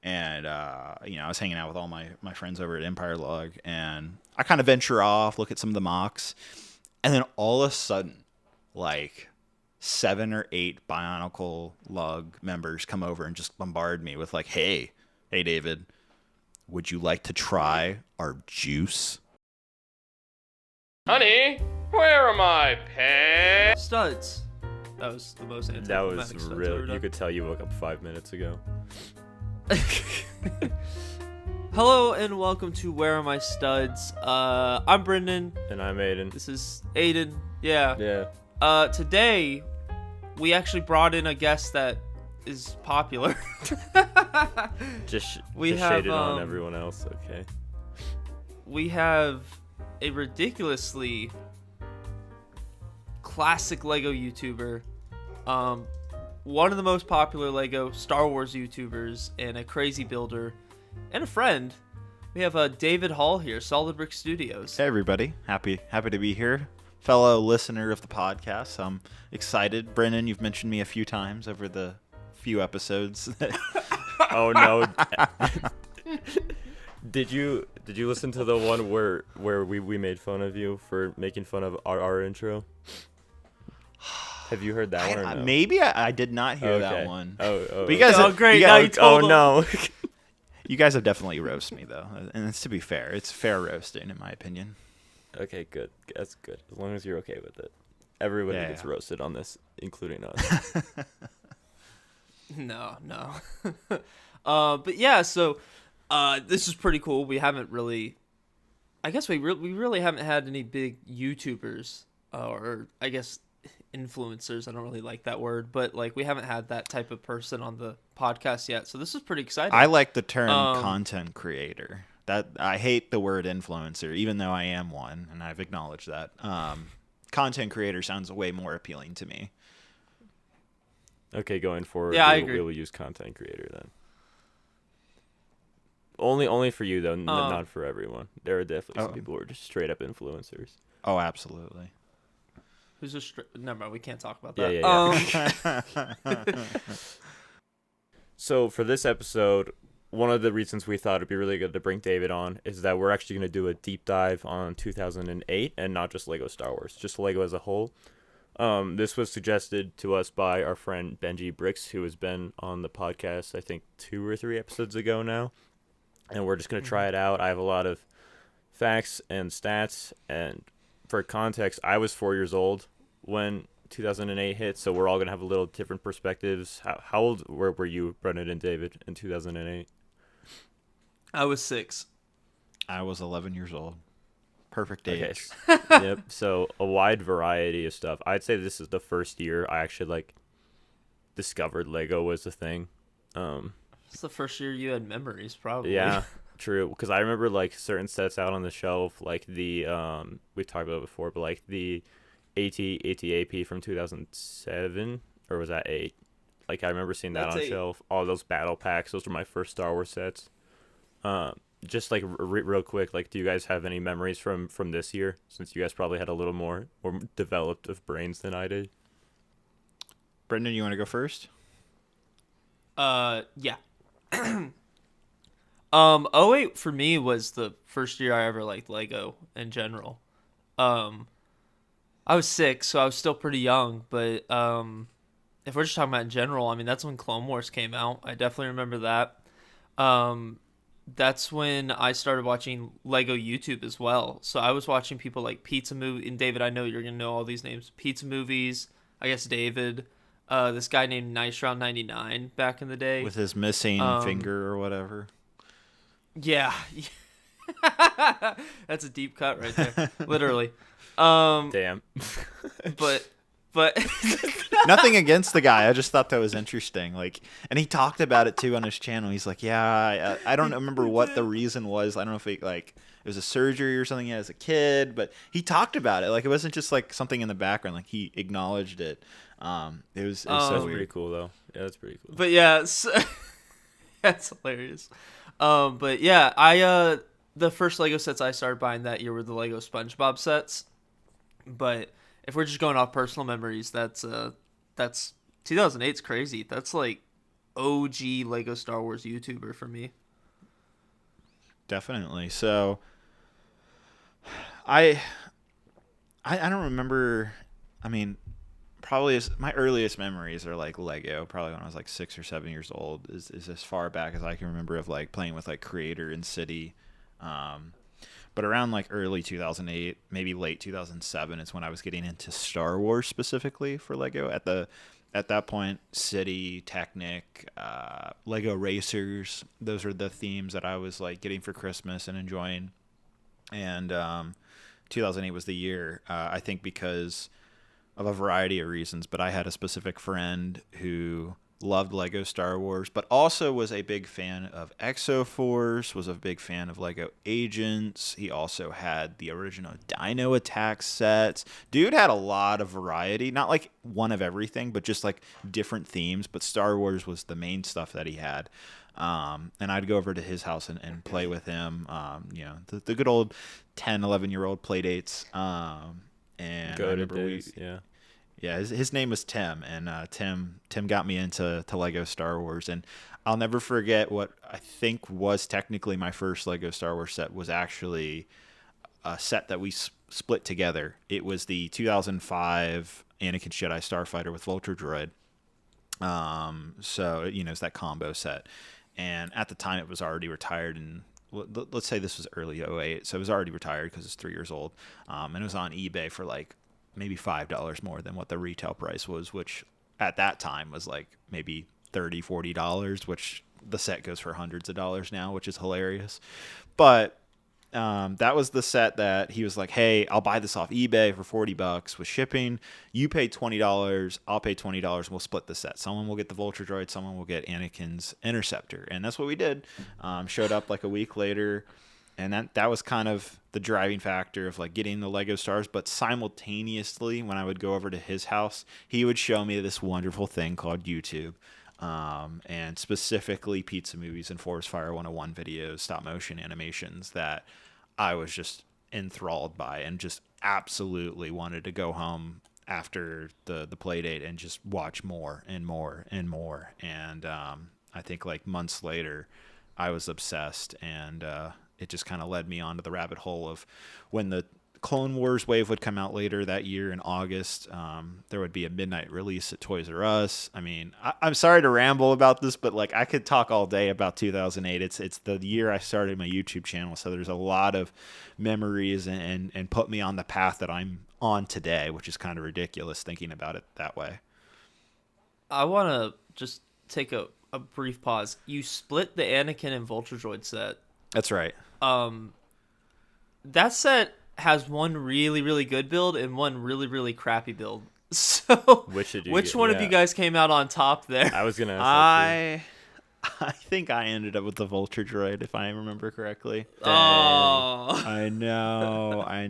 And I was hanging out with all my friends over at Empire Log, and I kind of venture off, look at some of the mocks, and then all of a sudden, like 7 or 8 Bionicle Lug members come over and just bombard me with like, hey David, would you like to try our juice? Honey, where are my pants? Studs. That was the most anticlimactic That was studs I've real. ever done. You could tell you woke up 5 minutes ago. Hello and welcome to Where Are My Studs? I'm Brendan. And I'm Aidan. This is Aidan. Yeah. Yeah. Today we actually brought in a guest that is popular. Just We just have, shaded on everyone else. Okay. We have a ridiculously classic Lego YouTuber, one of the most popular Lego Star Wars YouTubers, and a crazy builder, and a friend. We have David Hall here, SolidBrixStudios. Hey everybody, happy to be here, fellow listener of the podcast. I'm excited. Brennan, you've mentioned me a few times over the few episodes. Oh no. Did you listen to the one where we made fun of you for making fun of our intro? Have you heard that one or no? Maybe I did not hear Okay. that one. Oh, But you guys, Oh, great, You now guys, you told them. no. you guys have definitely roasted me though, and it's to be fair. It's fair roasting in my opinion. Okay, good. That's good. As long as you're okay with it. Everybody Yeah, gets yeah. roasted on this, including us. No. But yeah, so this is pretty cool. We haven't really, I guess we really haven't had any big YouTubers, or I guess influencers. I don't really like that word, but like we haven't had that type of person on the podcast yet. So this is pretty exciting. I like the term Um, content creator. That I hate the word influencer, even though I am one, and I've acknowledged that. Content creator sounds way more appealing to me. Okay, going forward, Yeah, I we agree. will use content creator then. Only for you though, not for everyone. There are definitely some Oh. people who are just straight up influencers. Oh, absolutely. Who's a never mind. We can't talk about Yeah, that. yeah. So for this episode, one of the reasons we thought it'd be really good to bring David on is that we're actually going to do a deep dive on 2008 and not just Lego Star Wars, just Lego as a whole. This was suggested to us by our friend Benji Brix, who has been on the podcast, I think 2 or 3 episodes ago now. And we're just going to try it out. I have a lot of facts and stats. And for context, I was 4 years old when 2008 hit, so we're all going to have a little different perspectives. How old were you, Brendan and David, in 2008? I was 6. I was 11 years old. Perfect age. Yep. So a wide variety of stuff. I'd say this is the first year I actually discovered Lego was a thing. It's the first year you had memories, probably. Yeah, true. Because I remember certain sets out on the shelf, like the we've talked about it before, but like the AT-AP from 2007, or was that 8? Like I remember seeing that That's on 8. shelf. All those battle packs. Those were my first Star Wars sets. Just real quick, do you guys have any memories from this year? Since you guys probably had a little more developed of brains than I did. Brendan, you want to go first? Yeah. 08 for me was the first year I ever liked Lego in general. I was 6, so I was still pretty young, but if we're just talking about in general, I mean, that's when Clone Wars came out. I definitely remember that. That's when I started watching Lego YouTube as well. So I was watching people like Pizza Movie, and David, I know you're going to know all these names. Pizza Movies, I guess David, this guy named Nice Round 99 back in the day. With his missing finger or whatever. Yeah. That's a deep cut right there. Literally. Damn. But Nothing against the guy. I just thought that was interesting. And he talked about it too on his channel. He's like, yeah, I don't remember what the reason was. I don't know if it was a surgery or something as a kid, but he talked about it. It wasn't just something in the background. He acknowledged it. It was so That's weird. pretty cool though. Yeah, that's pretty cool. But yeah, that's hilarious. But yeah, the first Lego sets I started buying that year were the Lego SpongeBob sets. But if we're just going off personal memories, that's 2008's crazy. That's OG Lego Star Wars YouTuber for me. Definitely. So I don't remember. I mean, probably my earliest memories are like Lego. Probably when I was like 6 or 7 years old is as far back as I can remember of like playing with like Creator and City. But around like early 2008, maybe late 2007 is when I was getting into Star Wars specifically for Lego. At that point, City, Technic, Lego Racers, those are the themes that I was like getting for Christmas and enjoying. And 2008 was the year, I think because of a variety of reasons, but I had a specific friend who loved Lego Star Wars, but also was a big fan of Exoforce, was a big fan of Lego Agents. He also had the original Dino Attack sets. Dude had a lot of variety, not like one of everything, but just like different themes. But Star Wars was the main stuff that he had. And I'd go over to his house and play with him, the good old 10, 11-year-old play dates. And Go I to remember days, yeah, his name was Tim, and Tim got me into Lego Star Wars, and I'll never forget what I think was technically my first Lego Star Wars set was actually a set that we split together. It was the 2005 Anakin Jedi Starfighter with Vulture Droid. So it's that combo set, and at the time it was already retired, and let's say this was early '08, so it was already retired because it's 3 years old, and it was on eBay for like maybe $5 more than what the retail price was, which at that time was like maybe $30-$40, which the set goes for hundreds of dollars now, which is hilarious. But that was the set that he was like, hey, I'll buy this off eBay for $40 with shipping. You pay $20, I'll pay $20, and we'll split the set. Someone will get the Vulture Droid, someone will get Anakin's Interceptor. And that's what we did. Showed up like a week later. And that was kind of the driving factor of like getting the Lego Stars. But simultaneously, when I would go over to his house, he would show me this wonderful thing called YouTube. And specifically Pizza Movies and Forest Fire 101 videos, stop motion animations that I was just enthralled by and just absolutely wanted to go home after the play date and just watch more and more and more. And I think like months later, I was obsessed, and it just kind of led me onto the rabbit hole of when the Clone Wars wave would come out later that year in August. There would be a midnight release at Toys R Us. I mean, I'm sorry to ramble about this, but like I could talk all day about 2008. It's the year I started my YouTube channel, so there's a lot of memories and put me on the path that I'm on today, which is kind of ridiculous thinking about it that way. I want to just take a brief pause. You split the Anakin and Vulture Droid set. That's right. That set has one really, really good build and one really, really crappy build. So which one of you guys came out on top there? I was gonna ask I think I ended up with the Vulture Droid, if I remember correctly. Oh, I know. I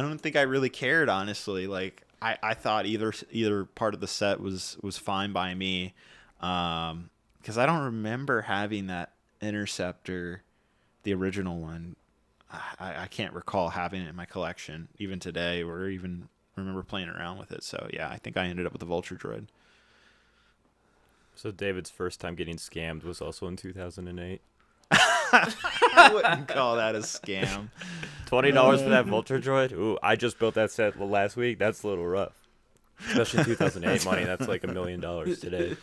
don't think I really cared, honestly. Like I thought either part of the set was fine by me. Because I don't remember having that Interceptor, the original one. I can't recall having it in my collection, even today, or even remember playing around with it. So, yeah, I think I ended up with the Vulture Droid. So David's first time getting scammed was also in 2008. I wouldn't call that a scam. $20 for that Vulture Droid? Ooh, I just built that set last week. That's a little rough. Especially in 2008 money, that's like $1 million today.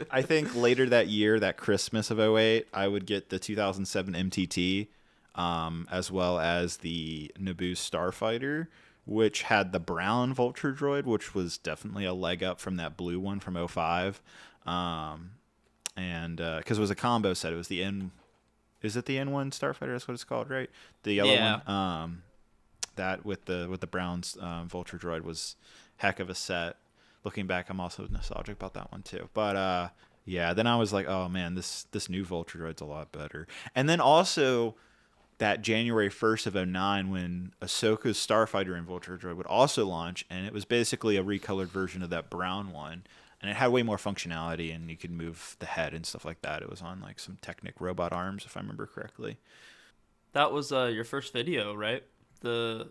I think later that year, that Christmas of '08, I would get the 2007 MTT, as well as the Naboo Starfighter, which had the brown Vulture Droid, which was definitely a leg up from that blue one from '05. And because it was a combo set, it was the N. Is it the N1 Starfighter? That's what it's called, right? The yellow one. That with the brown Vulture Droid was heck of a set. Looking back, I'm also nostalgic about that one too. But then I was like, oh man, this new Vulture Droid's a lot better. And then also that January 1st of '09 when Ahsoka's Starfighter and Vulture Droid would also launch, and it was basically a recolored version of that brown one. And it had way more functionality, and you could move the head and stuff like that. It was on like some Technic robot arms, if I remember correctly. that was your first video, right? The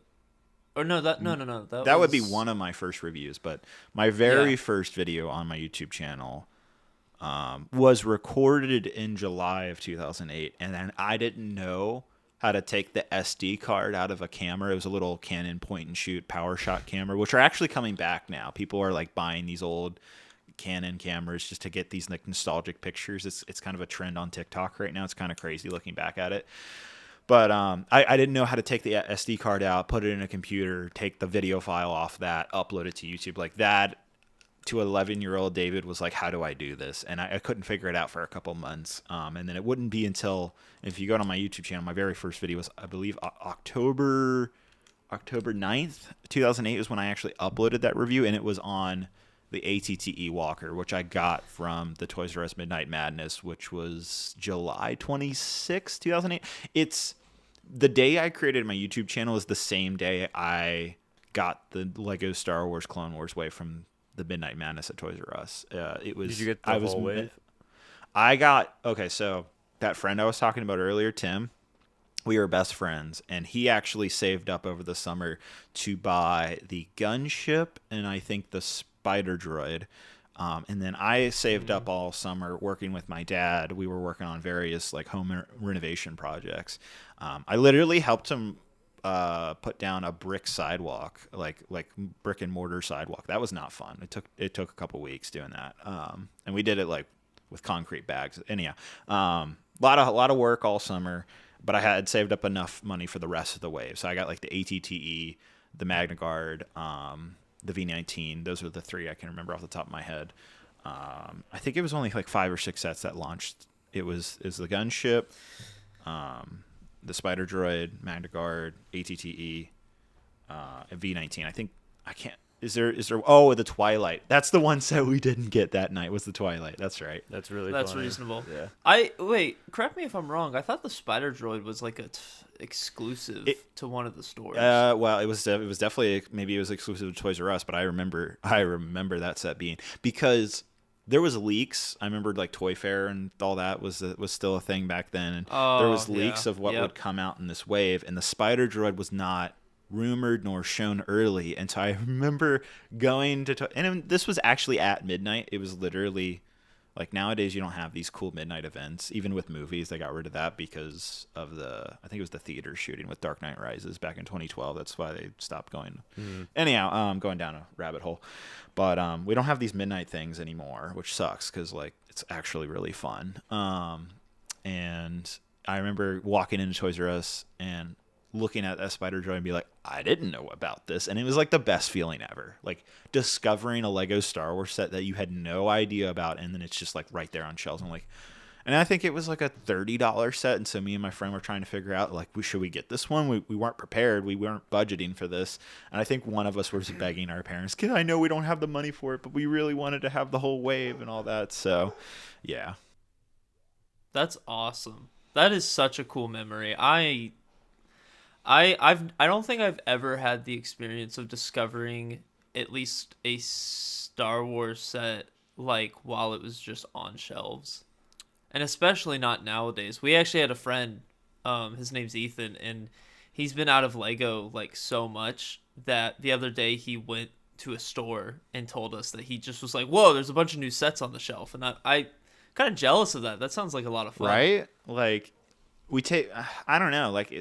Or no, no. That would be was- one of my first reviews, but my very Yeah. first video on my YouTube channel was recorded in July of 2008, and then I didn't know how to take the SD card out of a camera. It was a little Canon point and shoot PowerShot camera, which are actually coming back now. People are like buying these old Canon cameras just to get these like nostalgic pictures. It's kind of a trend on TikTok right now. It's kind of crazy looking back at it. But I didn't know how to take the SD card out, put it in a computer, take the video file off that, upload it to YouTube. Like that, to 11-year-old David was like, how do I do this? And I couldn't figure it out for a couple months. And then it wouldn't be until, if you go to my YouTube channel, my very first video was, I believe, October 9th, 2008 was when I actually uploaded that review. And it was on the ATTE Walker, which I got from the Toys R Us Midnight Madness, which was July 26, 2008. It's the day I created my YouTube channel is the same day I got the Lego Star Wars Clone Wars wave from the Midnight Madness at Toys R Us. It was. Did you get the whole wave? I got, okay, so that friend I was talking about earlier, Tim, we were best friends, and he actually saved up over the summer to buy the gunship and I think the spider droid. And then I saved up all summer working with my dad. We were working on various like home renovation projects. I literally helped him put down a brick sidewalk, like brick and mortar sidewalk. That was not fun. It took a couple weeks doing that. And we did it like with concrete bags. Anyhow, a lot of work all summer, but I had saved up enough money for the rest of the wave. So I got like the ATTE, the Magna Guard, the V19. Those are the three I can remember off the top of my head. I think it was only like 5 or 6 sets that launched. It was the gunship, the Spider Droid, Magna Guard, ATTE, and V19. I think I can't. Is there? Oh, the Twilight. That's the one set we didn't get that night. Was the Twilight? That's right. That's really That's funny. reasonable. Yeah. Wait. Correct me if I'm wrong. I thought the Spider Droid was like exclusive to one of the stores. Well, it was definitely, maybe it was exclusive to Toys R Us, but I remember that set being, because there was leaks. I remember like Toy Fair and all that was still a thing back then, and there was leaks of what would come out in this wave, and the Spider Droid was not rumored nor shown early. And so I remember going to and this was actually at midnight. It was literally like, nowadays you don't have these cool midnight events. Even with movies, they got rid of that because of I think it was the theater shooting with Dark Knight Rises back in 2012. That's why they stopped going. Anyhow, going down a rabbit hole. But we don't have these midnight things anymore, which sucks because like it's actually really fun. And I remember walking into Toys R Us and looking at that Spider Droid and be like, I didn't know about this. And it was like the best feeling ever. Like discovering a Lego Star Wars set that you had no idea about, and then it's just like right there on shelves. I'm like, and I think it was like a $30 set. And so me and my friend were trying to figure out, like, should we get this one? We weren't prepared. We weren't budgeting for this. And I think one of us was begging our parents, I know we don't have the money for it, but we really wanted to have the whole wave and all that. So yeah. That's awesome. That is such a cool memory. I don't think I've ever had the experience of discovering at least a Star Wars set like while it was just on shelves. And especially not nowadays. We actually had a friend, his name's Ethan, and he's been out of Lego like so much that the other day he went to a store and told us that he just was like, whoa, there's a bunch of new sets on the shelf. And I kind of jealous of that. That sounds like a lot of fun. Right? Like, I don't know, like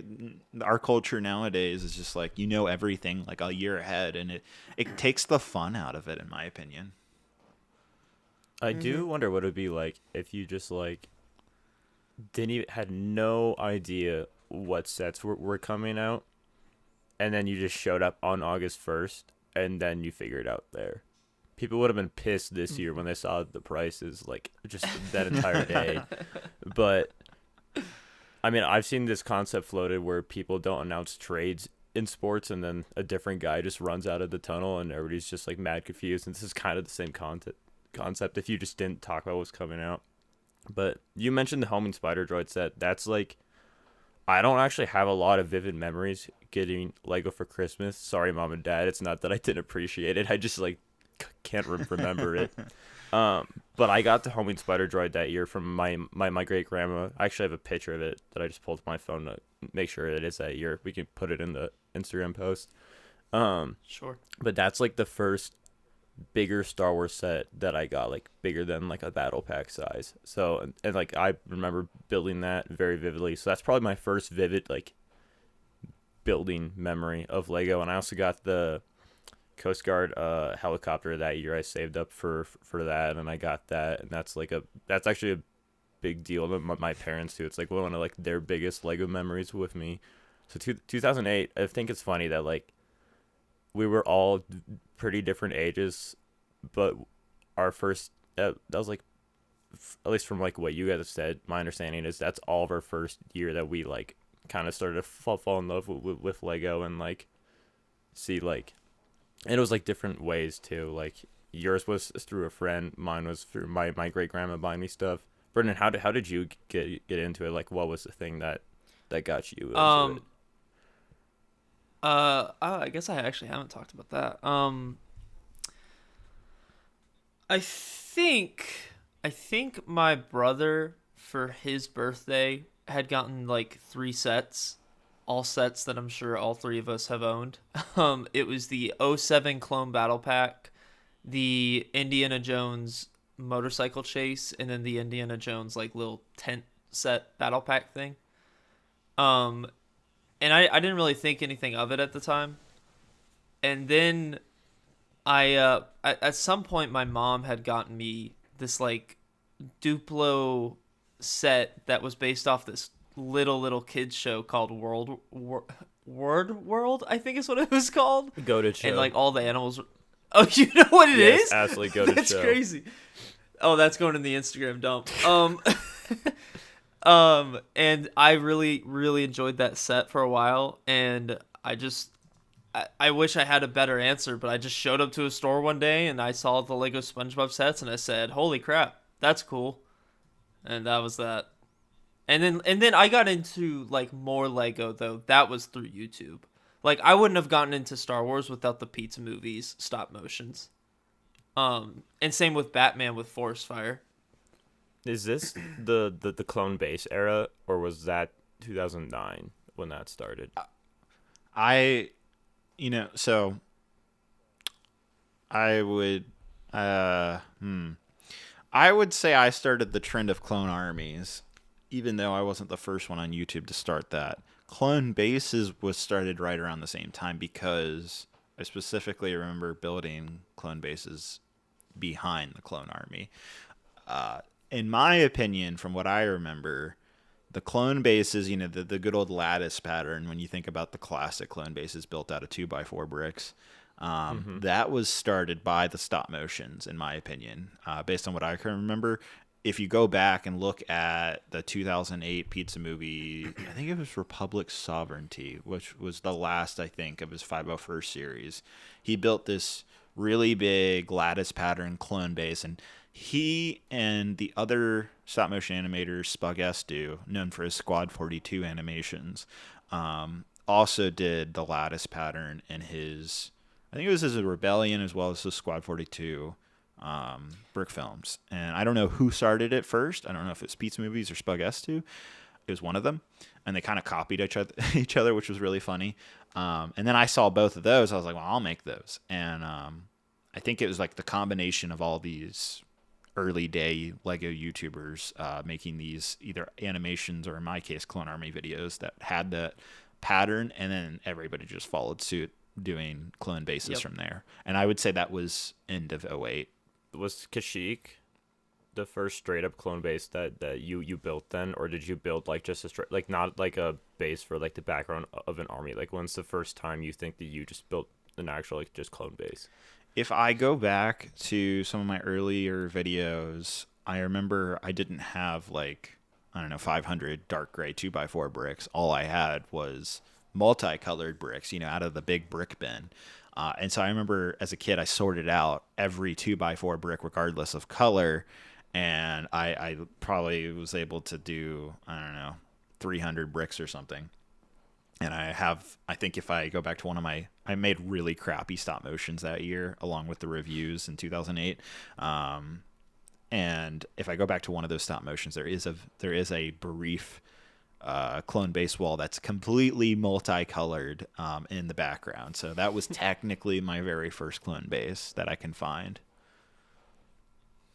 our culture nowadays is just like, everything like a year ahead, and it takes the fun out of it, in my opinion. I do wonder what it would be like if you just like had no idea what sets were coming out, and then you just showed up on August 1st, and then you figured it out there. People would have been pissed this year when they saw the prices, like just that entire day. But I mean, I've seen this concept floated where people don't announce trades in sports, and then a different guy just runs out of the tunnel, and everybody's just like mad confused. And this is kind of the same concept if you just didn't talk about what's coming out. But you mentioned the Homing Spider Droid set. That's like, I don't actually have a lot of vivid memories getting Lego for Christmas. Sorry, Mom and Dad. It's not that I didn't appreciate it. I just like can't remember it. But I got the Homing Spider Droid that year from my great grandma. I actually have a picture of it that I just pulled to my phone to make sure it is that year. We can put it in the Instagram post. Sure. But that's like the first bigger Star Wars set that I got, like bigger than like a battle pack size. So and like I remember building that very vividly. So that's probably my first vivid like building memory of Lego. And I also got the Coast Guard helicopter that year. I saved up for that, and I got that, and that's actually a big deal to my parents too. It's like one of like their biggest Lego memories with me. So 2008, I think it's funny that like we were all pretty different ages, but our first that was like at least from like what you guys have said, my understanding is that's all of our first year that we like kind of started to fall in love with Lego and like see like, and it was like different ways too. Like yours was through a friend, mine was through my great grandma buying me stuff. Brendan, how did you get into it? Like, what was the thing that got you into it? I guess I actually haven't talked about that. I think my brother for his birthday had gotten like 3 sets, all sets that I'm sure all 3 of us have owned. It was the '07 Clone Battle Pack, the Indiana Jones motorcycle chase, and then the Indiana Jones like little tent set battle pack thing. And I didn't really think anything of it at the time. And then at some point my mom had gotten me this like Duplo set that was based off this little kids show called Word World, I think is what it was called. Goated show. And like all the animals. Oh, you know what it is? Yes, absolutely goated show. That's crazy. Oh, that's going in the Instagram dump. And I really enjoyed that set for a while, and I wish I had a better answer, but I just showed up to a store one day and I saw the Lego SpongeBob sets and I said, "Holy crap, that's cool." And that was that. And then I got into like more Lego though. That was through YouTube. Like I wouldn't have gotten into Star Wars without the pizza movies, stop motions. And same with Batman with Forest Fire. Is this the clone base era, or was that 2009 when that started? So I would I would say I started the trend of clone armies, even though I wasn't the first one on YouTube to start that. Clone bases was started right around the same time because I specifically remember building clone bases behind the clone army. In my opinion, from what I remember, the clone bases, the good old lattice pattern, when you think about the classic clone bases built out of 2x4 bricks, that was started by the stop motions, in my opinion, based on what I can remember. If you go back and look at the 2008 pizza movie, I think it was Republic Sovereignty, which was the last, I think, of his 501st series. He built this really big lattice pattern clone base, and he and the other stop motion animator, SpugStudios, known for his Squad 42 animations, also did the lattice pattern in his, I think it was his Rebellion as well as his Squad 42 brick films. And I don't know who started it first. I don't know if it's Pizza Movies or SpugStudios. It was one of them. And they kind of copied each other, which was really funny. And then I saw both of those. I was like, well, I'll make those. And I think it was like the combination of all these early day Lego YouTubers making these either animations or, in my case, Clone Army videos that had that pattern, and then everybody just followed suit doing clone bases from there. And I would say that was end of 2008. Was Kashyyyk the first straight up clone base that you built then, or did you build like just a straight, like not like a base for like the background of an army? Like when's the first time you think that you just built an actual like just clone base? If I go back to some of my earlier videos, I remember I didn't have like, I don't know, 500 dark gray 2x4 bricks. All I had was multicolored bricks, out of the big brick bin. And so I remember as a kid, I sorted out every 2x4 brick regardless of color. And I probably was able to do, I don't know, 300 bricks or something. And I think if I go back to I made really crappy stop motions that year, along with the reviews in 2008. And if I go back to one of those stop motions, there is a brief clone base wall that's completely multicolored in the background. So that was technically my very first clone base that I can find.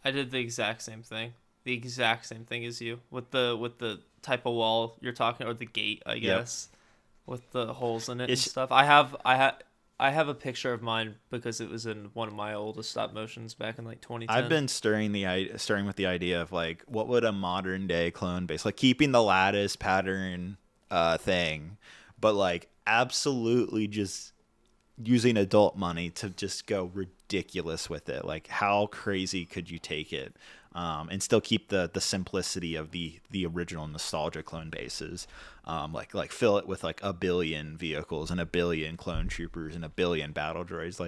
I did the exact same thing. The exact same thing as you with the type of wall you're talking, or the gate, I guess, with the holes in it and stuff. I have a picture of mine because it was in one of my oldest stop motions back in like 2010. I've been stirring with the idea of like, what would a modern day clone base, like keeping the lattice pattern thing, but like absolutely just using adult money to just go ridiculous with it. Like, how crazy could you take it? And still keep the simplicity of the original nostalgia clone bases. Like fill it with like a billion vehicles and a billion clone troopers and a billion battle droids,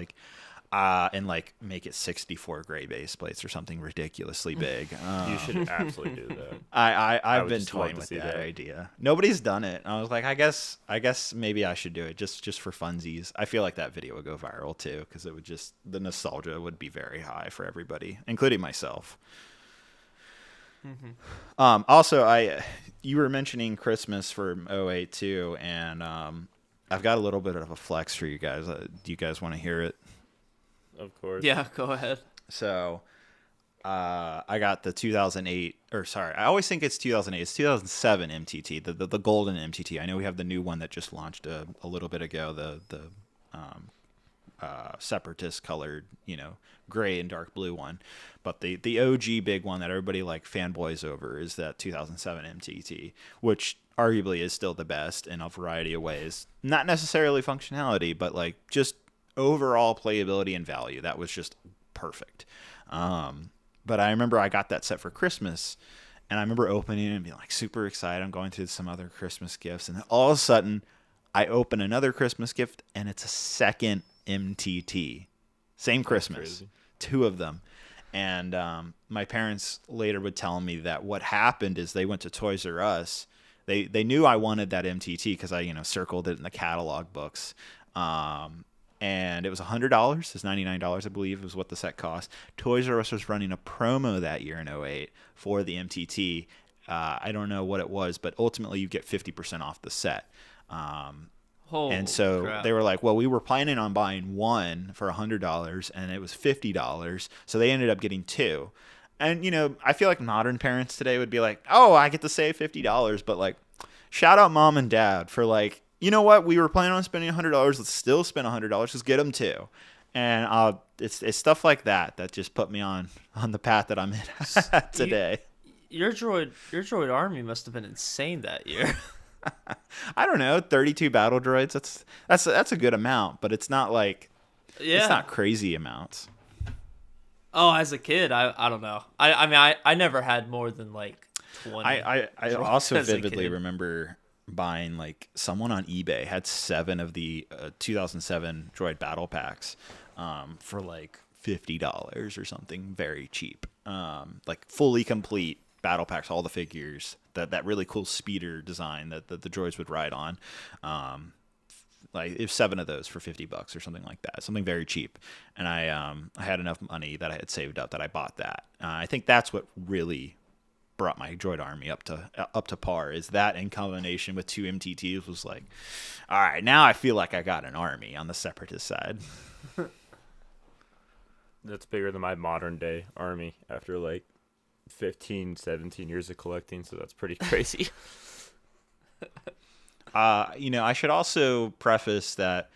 and like make it 64 gray base plates or something ridiculously big. You should absolutely do that. I've would been just love toying to with see that that. idea. Nobody's done it. I was like, I guess maybe I should do it just for funsies. I feel like that video would go viral too, because it would just, the nostalgia would be very high for everybody, including myself. Also, you were mentioning Christmas for 08 too, and I've got a little bit of a flex for you guys. Do you guys want to hear it? Of course. Yeah, go ahead. So, I got the 2008, or sorry, I always think it's 2008. It's 2007 MTT, the golden MTT. I know we have the new one that just launched a little bit ago. The separatist colored, gray and dark blue one, but the OG big one that everybody like fanboys over is that 2007 MTT, which arguably is still the best in a variety of ways. Not necessarily functionality, but like just overall playability and value. That was just perfect. But I remember I got that set for Christmas, and I remember opening it and being like super excited. I'm going through some other Christmas gifts, and then all of a sudden I open another Christmas gift, and it's a second MTT. Same Christmas. Two of them. And my parents later would tell me that what happened is they went to Toys R Us. They knew I wanted that MTT because I circled it in the catalog books. And it was $100. It's $99, I believe, was what the set cost. Toys R Us was running a promo that year in 08 for the MTT. I don't know what it was, but ultimately you get 50% off the set. And so crap. They were like, well, we were planning on buying one for $100 and it was $50. So they ended up getting two. And, I feel like modern parents today would be like, oh, I get to save $50. But like, shout out mom and dad for like, you know what? We were planning on spending $100. Let's still spend $100. Just get them two. And it's stuff like that just put me on the path that I'm in today. Your droid army must have been insane that year. I don't know, 32 battle droids. That's a good amount, but it's not like it's not crazy amounts. Oh, as a kid, I don't know. I mean I never had more than like 20. I also as a vividly kid. remember buying, like, someone on eBay had 7 of the 2007 droid battle packs for like $50 or something, very cheap. Like fully complete battle packs, all the figures, that really cool speeder design that the droids would ride on. Like it was 7 of those for $50 or something like that, something very cheap. And I had enough money that I had saved up that I bought that. I think that's what really brought my droid army up to par, is that in combination with 2 MTTs was like, all right, now I feel like I got an army on the separatist side. That's bigger than my modern day army after like 15, 17 years of collecting, so that's pretty crazy. I should also preface that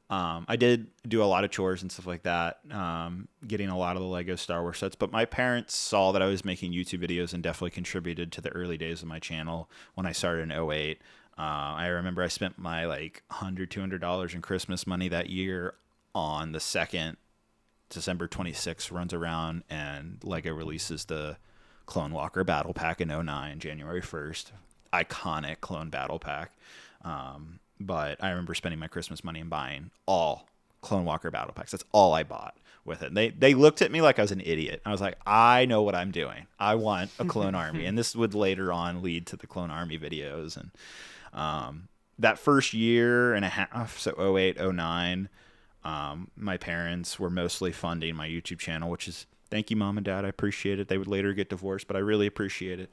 I did do a lot of chores and stuff like that, getting a lot of the Lego Star Wars sets, but my parents saw that I was making YouTube videos and definitely contributed to the early days of my channel when I started in 08. I remember I spent my like $100, $200 in Christmas money that year on the second December 26th runs around and Lego releases the Clone Walker Battle Pack in 09, January 1st. Iconic clone battle pack. But I remember spending my Christmas money and buying all Clone Walker battle packs. That's all I bought with it. They looked at me like I was an idiot. I was like, I know what I'm doing. I want a clone army. And this would later on lead to the clone army videos. And that first year and a half, so 08, 09, my parents were mostly funding my YouTube channel, which is, thank you, Mom and Dad. I appreciate it. They would later get divorced, but I really appreciate it.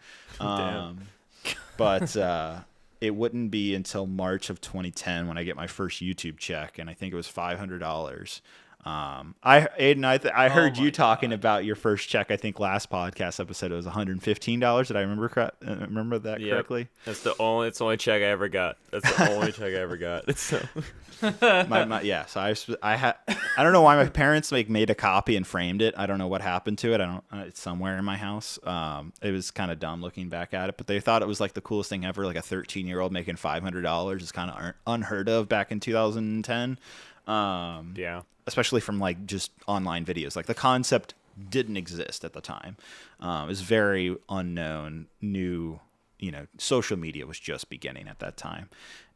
But it wouldn't be until March of 2010 when I get my first YouTube check, and I think it was $500. Aiden, I heard you talking about your first check. I think last podcast episode it was $115. Did I remember that correctly? It's the only check I ever got. That's the only check I ever got. So. Yeah. So I don't know why my parents made a copy and framed it. I don't know what happened to it. It's somewhere in my house. It was kind of dumb looking back at it, but they thought it was like the coolest thing ever. Like a 13-year-old making $500 is kind of unheard of back in 2010. Yeah. Especially from like just online videos. Like the concept didn't exist at the time. It was very unknown, new, social media was just beginning at that time.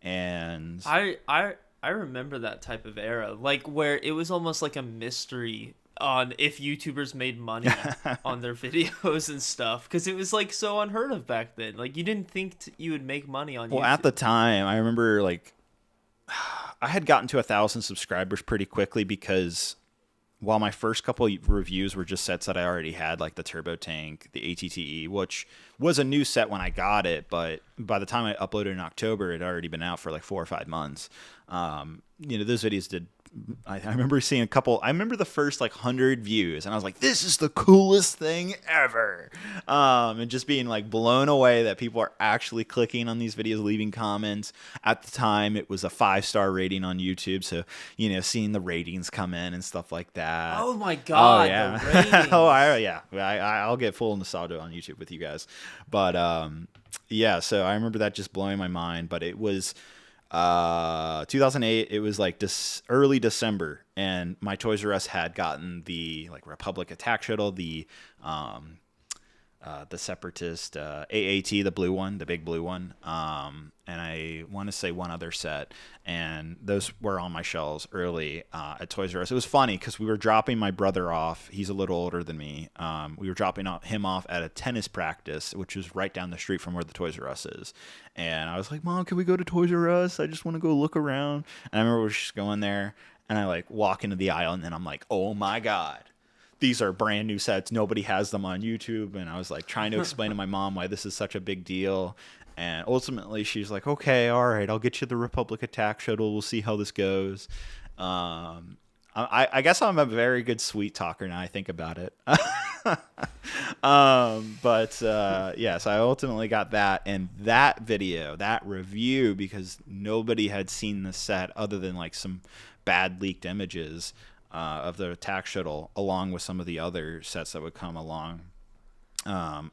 And I remember that type of era, like where it was almost like a mystery on if YouTubers made money on their videos and stuff, because it was like so unheard of back then. Like you didn't think you would make money on YouTube. Well, at the time, I remember like I had gotten to 1,000 subscribers pretty quickly because while my first couple of reviews were just sets that I already had, like the Turbo Tank, the ATTE, which was a new set when I got it, but by the time I uploaded in October, it had already been out for like 4 or 5 months. Those videos did. I remember seeing a couple. I remember the first like 100 views, and I was like, "This is the coolest thing ever!" And just being like blown away that people are actually clicking on these videos, leaving comments. At the time, it was a 5-star rating on YouTube, so seeing the ratings come in and stuff like that. Oh my god! Oh yeah. The ratings. I'll get full nostalgia on YouTube with you guys, but yeah. So I remember that just blowing my mind. But it was. 2008, it was like early December, and my Toys R Us had gotten the like Republic Attack Shuttle, the Separatist AAT, the blue one, the big blue one, and I want to say one other set, and those were on my shelves early at Toys R Us. It was funny because we were dropping my brother off. He's a little older than me. We were dropping him off at a tennis practice, which was right down the street from where the Toys R Us is. And I was like, "Mom, can we go to Toys R Us? I just want to go look around." And I remember we were just going there, and I like walk into the aisle, and then I'm like, "Oh my god. These are brand new sets. Nobody has them on YouTube." And I was like trying to explain to my mom why this is such a big deal. And ultimately she's like, "Okay, all right, I'll get you the Republic Attack Shuttle. We'll see how this goes." I guess I'm a very good sweet talker now I think about it. Yes, I ultimately got that. And that video, that review, because nobody had seen the set other than like some bad leaked images of the attack shuttle, along with some of the other sets that would come along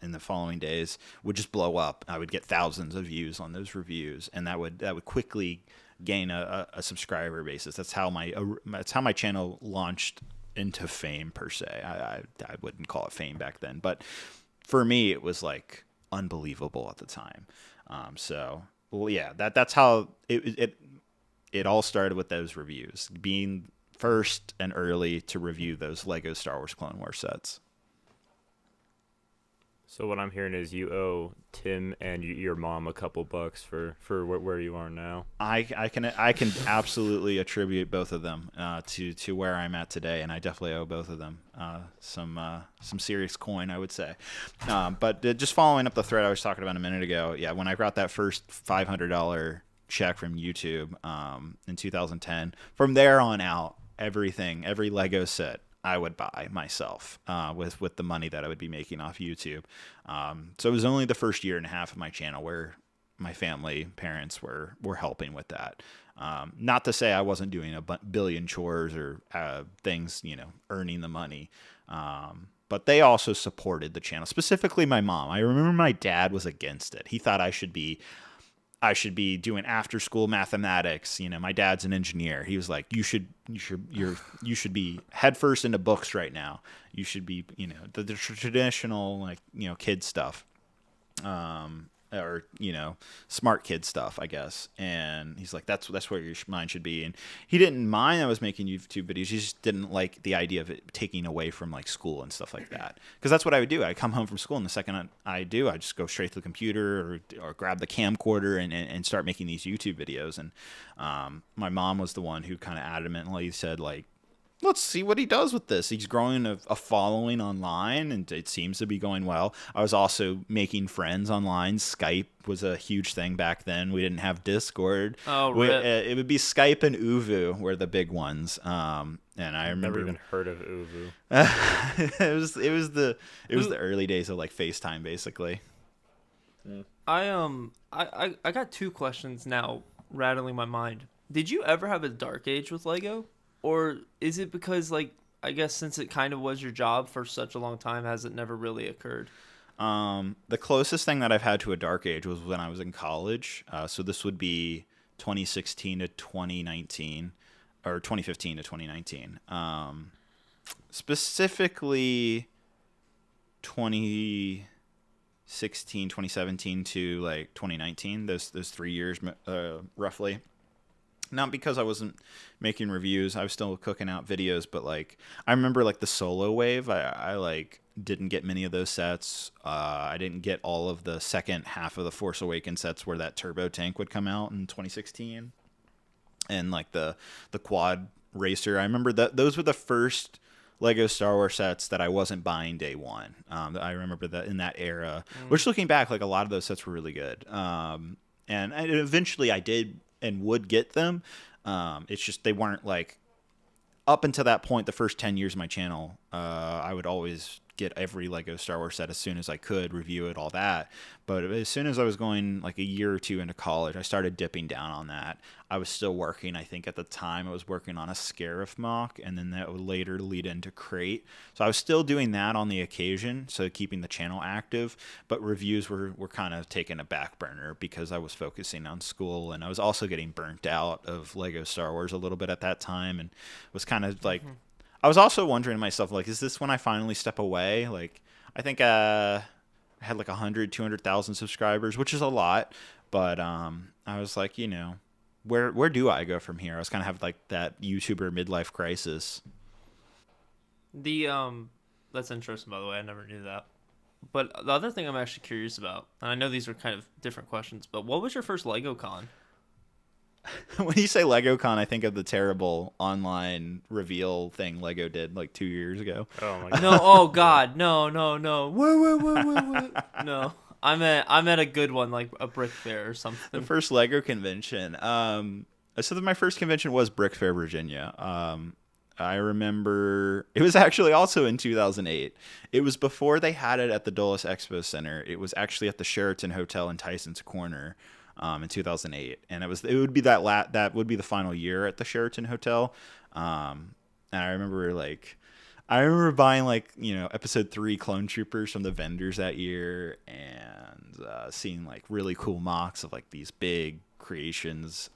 in the following days, would just blow up. I would get thousands of views on those reviews, and that would quickly gain a subscriber basis. That's how my channel launched into fame per se. I wouldn't call it fame back then, but for me it was like unbelievable at the time. That's how it all started, with those reviews, being first and early to review those Lego Star Wars Clone Wars sets. So what I'm hearing is you owe Tim and your mom a couple bucks for where you are now. I can absolutely attribute both of them to where I'm at today, and I definitely owe both of them some serious coin, I would say. But just following up the thread I was talking about a minute ago, yeah, when I got that first $500 check from YouTube in 2010, from there on out, every Lego set I would buy myself with the money that I would be making off YouTube. So it was only the first year and a half of my channel where my parents were helping with that. Not to say I wasn't doing a billion chores or things, earning the money. But they also supported the channel, specifically my mom. I remember my dad was against it. He thought I should be doing after school mathematics. My dad's an engineer. He was like, you should be headfirst into books right now. You should be, the traditional, kid stuff. Or smart kid stuff, I guess. And he's like, that's where your mind should be. And he didn't mind I was making YouTube videos. He just didn't like the idea of it taking away from like school and stuff like that. Because that's what I would do. I come home from school, and the second I just go straight to the computer or grab the camcorder and start making these YouTube videos. And my mom was the one who kind of adamantly said, like, let's see what he does with this. He's growing a following online, and it seems to be going well. I was also making friends online. Skype was a huge thing back then. We didn't have Discord. Oh, It rip. would be Skype and Uvu were the big ones. And I Never remember even heard of Uvu. it was the early days of like FaceTime, basically. I got two questions now rattling my mind. Did you ever have a dark age with Lego? Or is it because, like, I guess since it kind of was your job for such a long time, has it never really occurred? The closest thing that I've had to a dark age was when I was in college. So this would be 2016 to 2019, or 2015 to 2019. Specifically 2016, 2017 to like 2019. Those 3 years, roughly. Not because I wasn't making reviews, I was still cooking out videos, but like I remember like the Solo Wave, I like didn't get many of those sets. I didn't get all of the second half of the Force Awakens sets where that turbo tank would come out in 2016, and like the quad racer. I remember that those were the first Lego Star Wars sets that I wasn't buying day one. I remember that in that era, which looking back, like a lot of those sets were really good. And eventually I did and would get them. It's just they weren't like up until that point. The first 10 years of my channel, I would always get every Lego Star Wars set as soon as I could, review it, all that. But as soon as I was going like a year or two into college, I started dipping down on that. I was still working. I think at the time I was working on a Scarif mock, and then that would later lead into Crate. So I was still doing that on the occasion, so keeping the channel active. But reviews were kind of taking a back burner because I was focusing on school, and I was also getting burnt out of Lego Star Wars a little bit at that time, and was kind of like, I was also wondering to myself, like, is this when I finally step away? Like, I think I had like 100, 200,000 subscribers, which is a lot. But I was like, where do I go from here? I was kind of having like that YouTuber midlife crisis. The That's interesting, by the way. I never knew that. But the other thing I'm actually curious about, and I know these are kind of different questions, but what was your first Lego con? When you say LegoCon, I think of the terrible online reveal thing Lego did like 2 years ago. Oh my god. No, oh god, no. Wait. No, I'm at a good one, like a Brick Fair or something. The first Lego convention. So my first convention was Brick Fair, Virginia. I remember it was actually also in 2008. It was before they had it at the Dulles Expo Center. It was actually at the Sheraton Hotel in Tyson's Corner. In 2008, and it would be that would be the final year at the Sheraton Hotel, and I remember buying like episode 3 Clone Troopers from the vendors that year, and seeing like really cool mocks of like these big creations.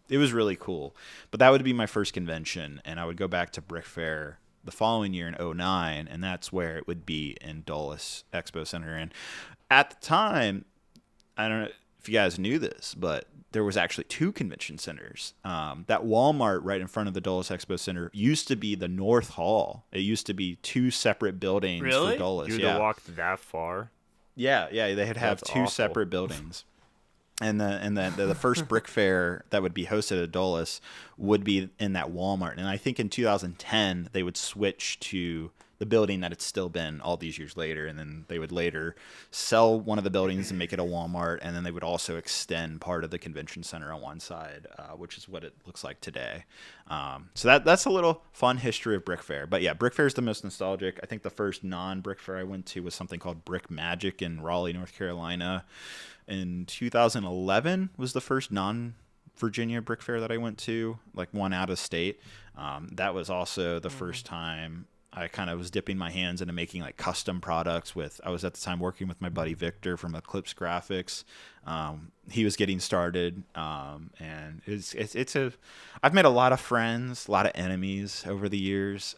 It was really cool, but that would be my first convention, and I would go back to Brick Fair the following year in 2009, and that's where it would be in Dulles Expo Center. And at the time, I don't know if you guys knew this, but there was actually 2 convention centers. That Walmart right in front of the Dulles Expo Center used to be the North Hall. It used to be 2 separate buildings Really? for Dulles. You had to walk that far? Yeah, they had That's 2 awful. separate buildings. And the first Brick Fair that would be hosted at Dulles would be in that Walmart. And I think in 2010 they would switch to the building that it's still been all these years later, and then they would later sell one of the buildings and make it a Walmart, and then they would also extend part of the convention center on one side, which is what it looks like today. So that's a little fun history of Brick Fair. But yeah, Brick Fair is the most nostalgic. I think the first non-Brick Fair I went to was something called Brick Magic in Raleigh, North Carolina. In 2011 was the first non-Virginia Brick Fair that I went to, like one out of state. That was also the first time I kind of was dipping my hands into making like custom products I was at the time working with my buddy Victor from Eclipse Graphics. He was getting started. And I've made a lot of friends, a lot of enemies over the years,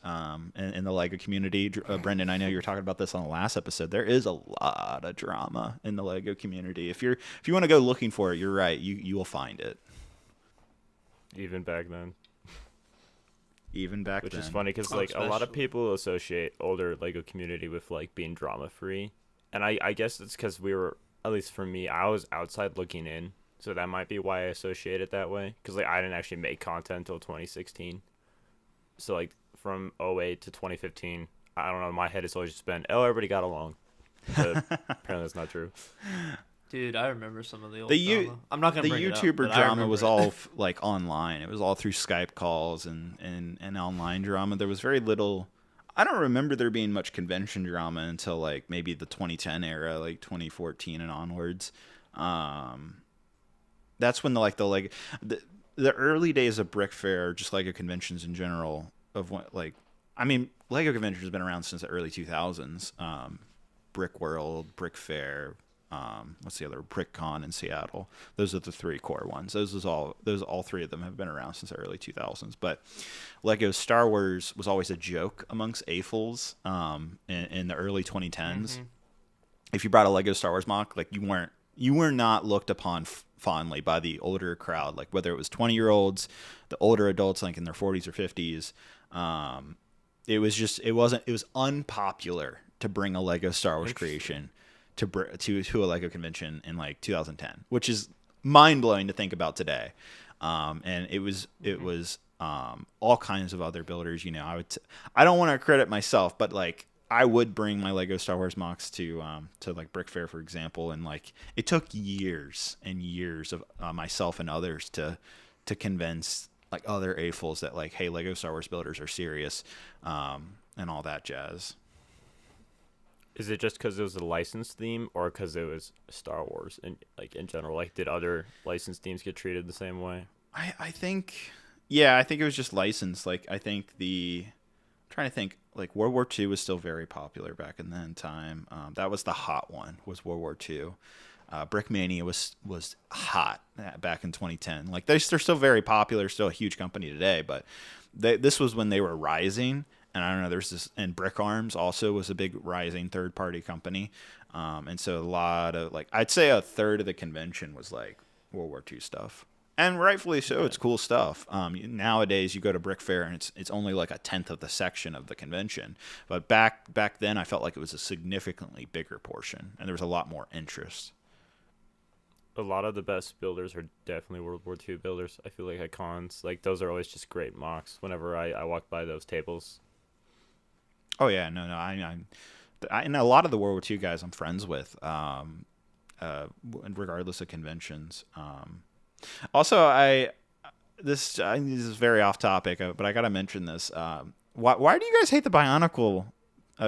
in the Lego community. Brendan, I know you were talking about this on the last episode. There is a lot of drama in the Lego community. If you want to go looking for it, you're right. You will find it. Even back then. Even back Which then. is funny because Oh, like a lot of especially. people associate older Lego community with like being drama free, and I guess it's because we were, at least for me, I was outside looking in, so that might be why I associate it that way. Because like I didn't actually make content until 2016, so like from '08 to 2015, I don't know, my head has always just been, oh, everybody got along. But apparently that's not true. Dude, I remember some of the old The drama. I'm not gonna the bring it up, YouTuber but I drama remember was it. all like online. It was all through Skype calls and online drama. There was very little. I don't remember there being much convention drama until like maybe the 2010 era, like 2014 and onwards. That's when the early days of Brick Fair, just Lego conventions in general, of what Lego conventions has been around since the early 2000s. Brick World, Brick Fair, what's the other? BrickCon in Seattle. Those are the three core ones. Those all three of them have been around since the early 2000s. But Lego Star Wars was always a joke amongst AFOLs in the early 2010s. Mm-hmm. If you brought a Lego Star Wars mock, like you were not looked upon fondly by the older crowd, like whether it was 20-year-olds, the older adults like in their 40s or 50s. It was unpopular to bring a Lego Star Wars creation to a Lego convention in like 2010, which is mind blowing to think about today. And it was all kinds of other builders. You know, I don't want to credit myself, but like I would bring my Lego Star Wars mocks to like Brick Fair, for example, and like it took years and years of myself and others to convince like other AFOLs that like, hey, Lego Star Wars builders are serious, and all that jazz. Is it just because it was a licensed theme, or because it was Star Wars and like in general? Like, did other licensed themes get treated the same way? I think it was just licensed. Like I think I'm trying to think, like World War II was still very popular back in that time. That was the hot one, was World War II. Brickmania was hot back in 2010. Like they're still very popular, still a huge company today, but this was when they were rising. And I don't know, there's this, and Brick Arms also was a big rising third-party company. And so a lot of, like, I'd say a third of the convention was like World War II stuff. And rightfully so, it's cool stuff. Nowadays, you go to Brick Fair and it's only like a tenth of the section of the convention. But back then, I felt like it was a significantly bigger portion, and there was a lot more interest. A lot of the best builders are definitely World War II builders. I feel like at cons, like those are always just great mocks whenever I walk by those tables. Oh yeah, no, and a lot of the World War II guys I'm friends with, regardless of conventions. Also, this is very off topic, but I gotta mention this. Why do you guys hate the Bionicle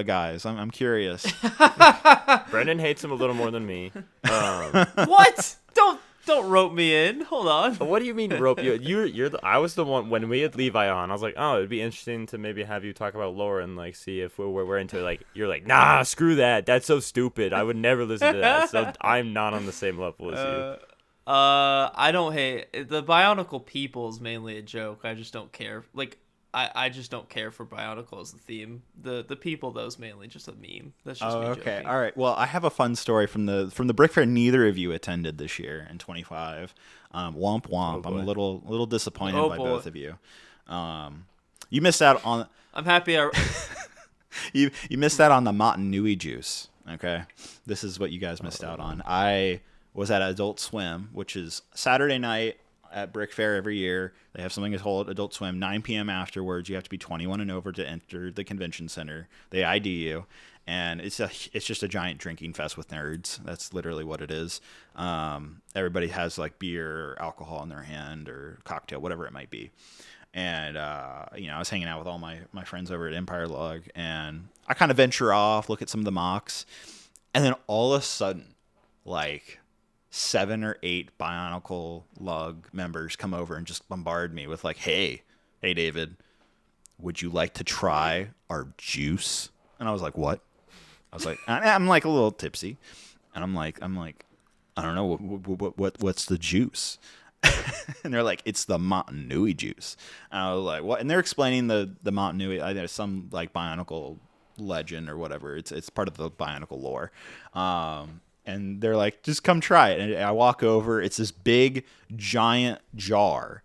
guys? I'm curious. Brendan hates him a little more than me. What? Don't rope me in. Hold on. What do you mean rope you? I was the one when we had Levi on. I was like, oh, it'd be interesting to maybe have you talk about lore and like see if we're into like. You're like, nah, screw that. That's so stupid. I would never listen to that. So I'm not on the same level as you. I don't hate the Bionicle people is mainly a joke. I just don't care. Like I just don't care for Bionicle as the theme. The people though is mainly just a meme. That's just me okay. joking. All right. Well, I have a fun story from the Brick Fair neither of you attended this year in 25. Womp womp. Oh, I'm a little disappointed by boy. both of you. You missed out on. I'm happy. You missed out on the Motunui juice. Okay, this is what you guys missed out on. I was at Adult Swim, which is Saturday night at Brick Fair every year. They have something called Adult Swim. 9 p.m. afterwards, you have to be 21 and over to enter the convention center. They ID you, and it's just a giant drinking fest with nerds. That's literally what it is. Everybody has like beer or alcohol in their hand or cocktail, whatever it might be. And I was hanging out with all my friends over at Empire Log, and I kind of venture off, look at some of the mocks, and then all of a sudden, like 7 or 8 Bionicle Lug members come over and just bombard me with like, hey David, would you like to try our juice? And I was like, what? I was like, I'm like a little tipsy, and I'm like, I don't know what's the juice. And they're like, it's the Motunui juice. And I was like, what? And they're explaining the Motunui. There's some like Bionicle legend or whatever. It's part of the Bionicle lore. And they're like, just come try it. And I walk over. It's this big, giant jar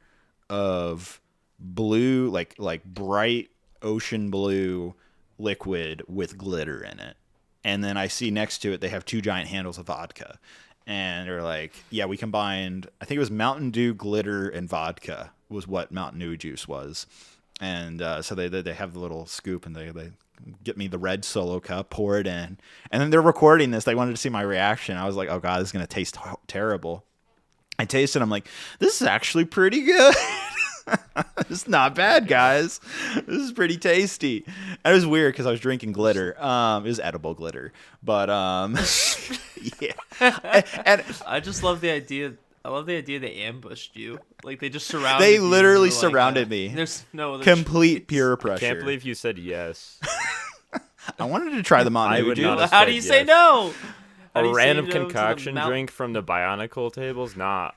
of blue, like bright ocean blue liquid with glitter in it. And then I see next to it, they have 2 giant handles of vodka. And they're like, yeah, we combined, I think it was Mountain Dew, glitter, and vodka was what Mountain Dew juice was. And so they have the little scoop, and they get me the red Solo cup, pour it in, and then they're recording this. They wanted to see my reaction. I was like, oh god, this is gonna taste terrible. I tasted it, I'm like, this is actually pretty good. It's not bad, guys. This is pretty tasty. And it was weird because I was drinking glitter. It was edible glitter, but yeah. And I just love the idea. I love the idea they ambushed you. Like they just surrounded. they you literally and were like, surrounded me. There's no other Complete choice. peer pressure. Can't believe you said yes. I wanted to try them on. I would Uju. not have How do said you say yes. no? How do A you say random no to the concoction mount- drink from the Bionicle tables? Nah,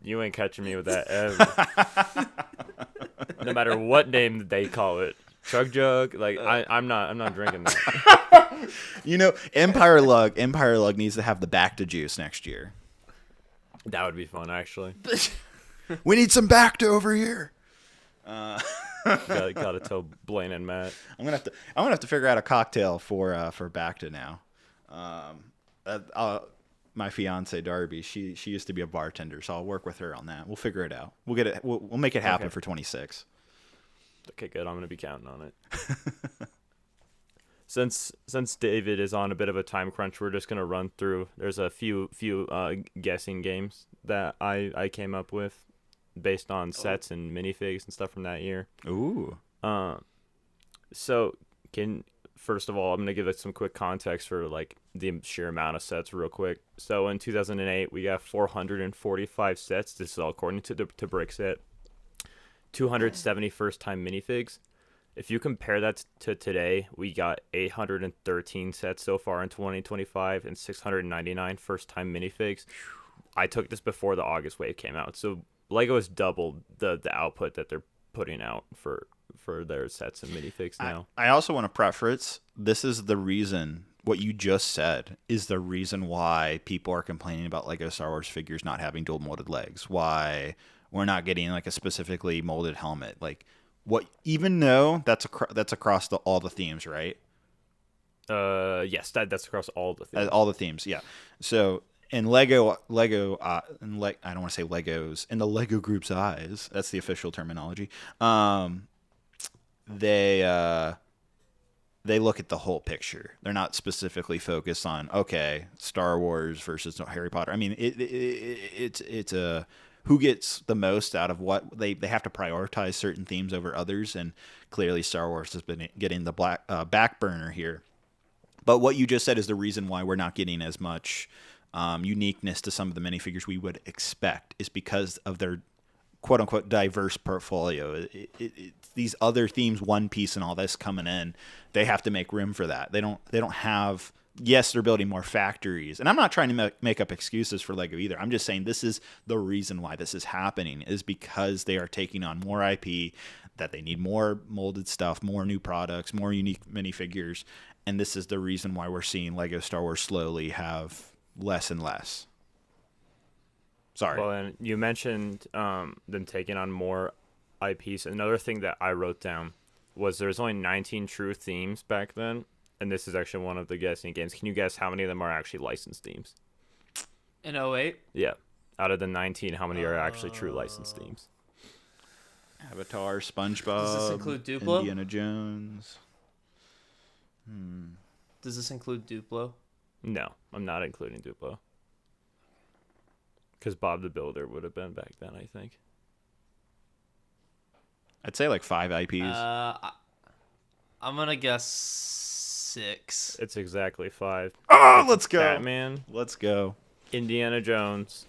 you ain't catching me with that ever. No matter what name they call it, Chug Jug. Like I'm not drinking that. You know, Empire Lug needs to have the Bacta juice next year. That would be fun, actually. We need some Bacta over here. Gotta tell Blaine and Matt. I'm gonna have to figure out a cocktail for Bacta now. My fiance Darby, she used to be a bartender, so I'll work with her on that. We'll figure it out. We'll get it. We'll make it happen Okay. for 26. Okay, good. I'm gonna be counting on it. Since David is on a bit of a time crunch, we're just gonna run through. There's a few guessing games that I came up with based on sets and minifigs and stuff from that year. Ooh. So first of all, I'm gonna give it some quick context for like the sheer amount of sets real quick. So in 2008, we got 445 sets. This is all according to Brixset. 270 first-time minifigs. If you compare that to today, we got 813 sets so far in 2025 and 699 first-time minifigs. I took this before the August wave came out, so Lego has doubled the output that they're putting out for their sets and minifigs now. I also want to preface, this is the reason, what you just said is the reason why people are complaining about Lego Star Wars figures not having dual molded legs. Why we're not getting like a specifically molded helmet. Like what, even though that's across all the themes, right? Yes, that's across all the things. All the themes, yeah. So in Lego, I don't want to say Legos, in the Lego group's eyes, that's the official terminology. They look at the whole picture. They're not specifically focused on, okay, Star Wars versus Harry Potter. I mean, it's a who gets the most out of what. They have to prioritize certain themes over others, and clearly Star Wars has been getting the back burner here. But what you just said is the reason why we're not getting as much uniqueness to some of the minifigures we would expect, is because of their quote-unquote diverse portfolio. These other themes, One Piece and all this coming in, they have to make room for that. They don't have. Yes, they're building more factories, and I'm not trying to make up excuses for Lego either. I'm just saying this is the reason why this is happening, is because they are taking on more IP, that they need more molded stuff, more new products, more unique minifigures, and this is the reason why we're seeing Lego Star Wars slowly have less and less. Sorry. Well, and you mentioned them taking on more IPs. Another thing that I wrote down was there's only 19 true themes back then, and this is actually one of the guessing games. Can you guess how many of them are actually licensed themes? In 08? Yeah. Out of the 19, how many are actually true licensed themes? Avatar, SpongeBob. Does this include Duplo? Indiana Jones. Does this include Duplo? No, I'm not including Duplo. Because Bob the Builder would have been back then, I think. I'd say like 5 IPs. I'm gonna guess 6. It's exactly 5. Oh, let's go. Batman, Let's go. Indiana Jones,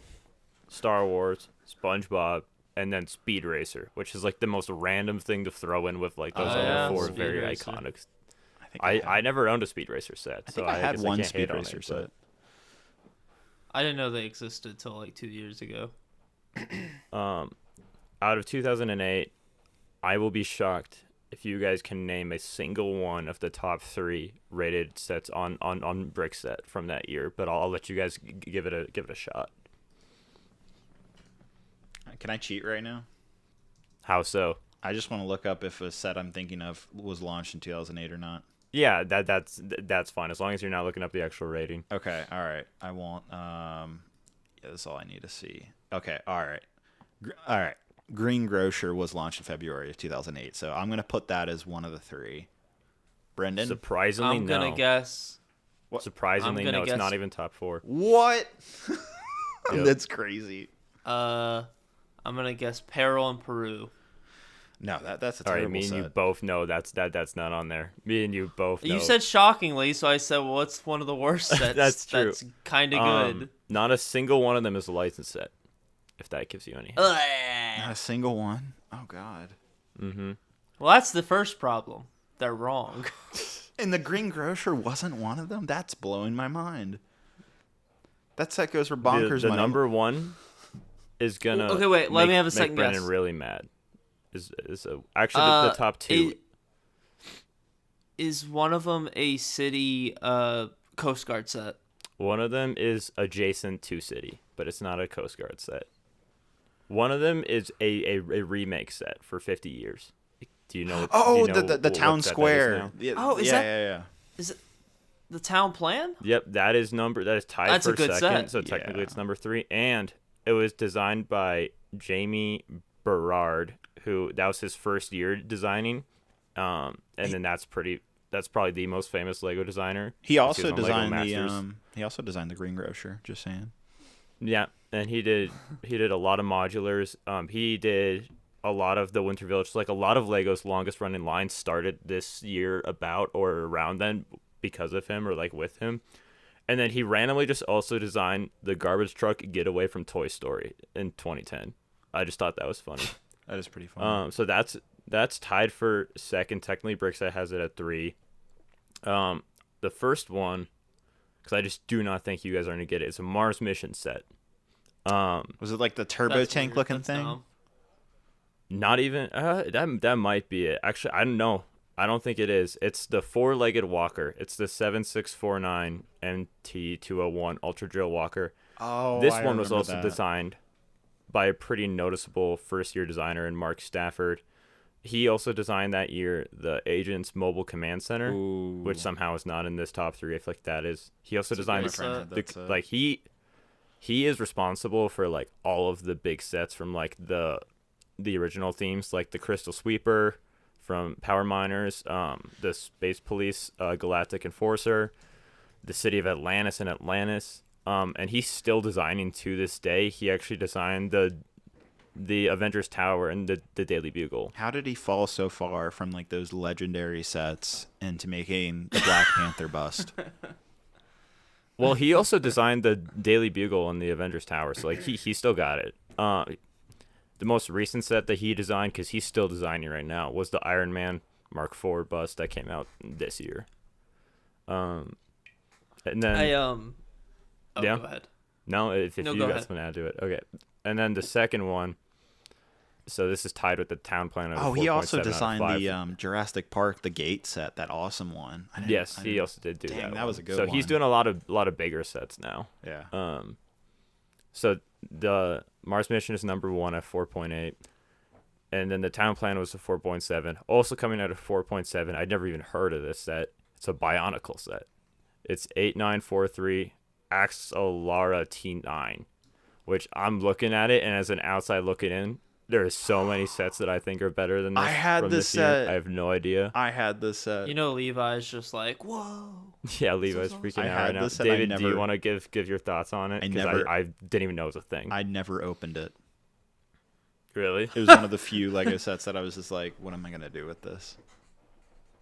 Star Wars, SpongeBob, and then Speed Racer, which is like the most random thing to throw in with like those other yeah, 4 Speed very Racer. iconic. I I never owned a Speed Racer set. I think so I had guess one can't Speed hate on Racer it, set. I didn't know they existed till like 2 years ago. Out of 2008, I will be shocked if you guys can name a single one of the top 3 rated sets on Brixset from that year. But I'll let you guys give it a shot. Can I cheat right now? How so? I just want to look up if a set I'm thinking of was launched in 2008 or not. Yeah, that's fine as long as you're not looking up the actual rating. Okay, all right. I won't. Yeah, that's all I need to see. Okay, all right. All right. Green Grocer was launched in February of 2008, so I'm gonna put that as one of the three. Brendan, Surprisingly, I'm gonna no. guess. Surprisingly, I'm gonna no. It's guess- not even top 4. what? Yep. That's crazy. I'm gonna guess Peril in Peru. No, that's a All terrible right, me and set. you both know that's not on there. Me and you both know. You said shockingly, so I said, well, what's one of the worst sets? That's true. That's kind of good. Not a single one of them is a licensed set. If that gives you any. Not a single one. Oh God. Mm-hmm. Well, that's the first problem. They're wrong. And the Green Grocer wasn't one of them? That's blowing my mind. That set goes for bonkers The money. number one is gonna. Okay, wait, let me have a make second Brendan guess. really mad. Actually the top 2. Is one of them a city Coast Guard set? One of them is adjacent to city, but it's not a Coast Guard set. One of them is a remake set for 50 years. Do you know? Oh, do you know the what town set that is square. now? Yeah, Oh, is yeah, that- yeah. Is it the town plan? Yep, that is tied That's for a good second. set. So technically Yeah. it's number 3, and it was designed by Jamie Berard, that was his first year designing. And then that's probably the most famous Lego designer. He also was on Lego designed Masters. he also designed the Green Grocer, just saying. Yeah, and he did a lot of modulars. He did a lot of the Winter Village. Like a lot of Lego's longest running lines started this year about or around then because of him or like with him. And then he randomly just also designed the garbage truck Getaway from Toy Story in 2010. I just thought that was funny. That is pretty fun. So that's tied for second. Technically, Brixside has it at 3. The first one, because I just do not think you guys are gonna get it. It's a Mars mission set. Was it like the turbo That's tank weird. looking That's thing? dumb. Not even that might be it. Actually, I don't know. I don't think it is. It's the 4-legged walker. It's the 7649 MT201 Ultra Drill Walker. Oh, This I one was remember also that. designed by a pretty noticeable first-year designer in Mark Stafford. He also designed that year the Agent's Mobile Command Center, Ooh. which somehow is not in this top 3. I feel like that is. He also designed great set. That's he is responsible for like all of the big sets from like the original themes, like the Crystal Sweeper from Power Miners, the Space Police Galactic Enforcer, the City of Atlantis and Atlantis, and he's still designing to this day. He actually designed the Avengers Tower and the Daily Bugle. How did he fall so far from like those legendary sets into making the Black Panther bust? Well, he also designed the Daily Bugle and the Avengers Tower, so like he still got it. The most recent set that he designed, because he's still designing right now, was the Iron Man Mark IV bust that came out this year. And then Oh, yeah. go ahead. no, if No, you go got ahead. something to add to it, okay. And then the second one. So this is tied with the town plan. Of Oh, he also 4.7 out of designed 5. the Jurassic Park, the gate set, that awesome one. Yes, he also did do Dang, that. that was a good So he's one. doing a lot of bigger sets now. Yeah. So the Mars mission is number 1 at 4.8, and then the town plan was a 4.7. Also coming out of 4.7, I'd never even heard of this set. It's a Bionicle set. It's 8943 Axelara T9, which I'm looking at it, and as an outside looking in, there are so many sets that I think are better than this. I had from this year. set. I have no idea. I had this set. You know, Levi's just like, whoa. Yeah, Levi's freaking I out had right now. this and I David, do you never- want to give your thoughts on it? I 'Cause never- I didn't even know it was a thing. I never opened it. Really? It was one of the few Lego sets that I was just like, what am I gonna do with this?